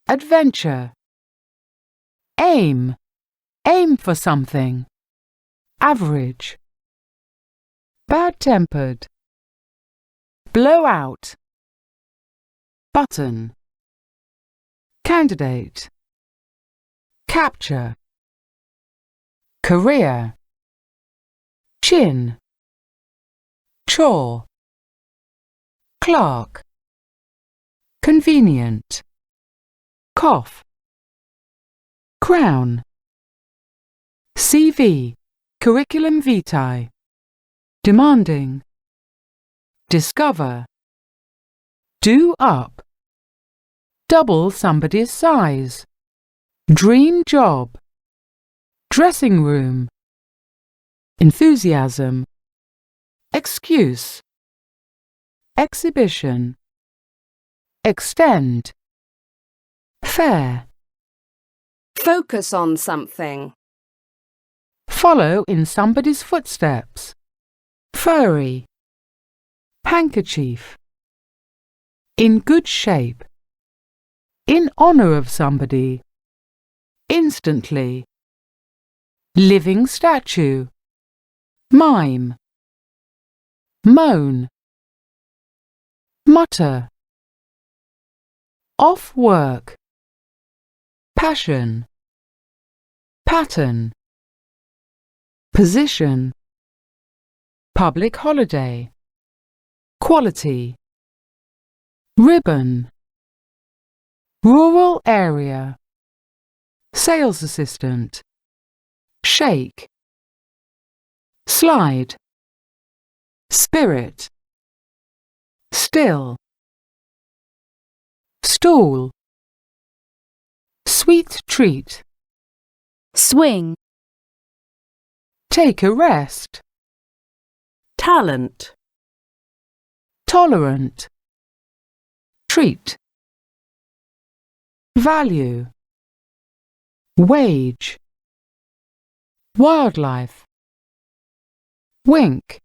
adventure. Aim, aim for something. Average. Bad-tempered. Blow out. Button. Candidate. Capture. Career. Chin. Chore. Clerk. Convenient. Cough. Crown. CV. Curriculum vitae. Demanding. Discover. Do up. Double somebody's size. Dream job. Dressing room. Enthusiasm. Excuse. Exhibition. Extend. Fair. Focus on something. Follow in somebody's footsteps. Furry. Handkerchief. In good shape. In honor of somebody. Instantly. Living statue. Mime. Moan. Mutter. Off work. Passion. Pattern. Position. Public holiday. Quality. Ribbon. Rural area. Sales assistant. Shake. Slide. Spirit. Still. Stool. Sweet treat. Swing. Take a rest. Talent. Tolerant. Treat. Value. Wage. Wildlife. Wink.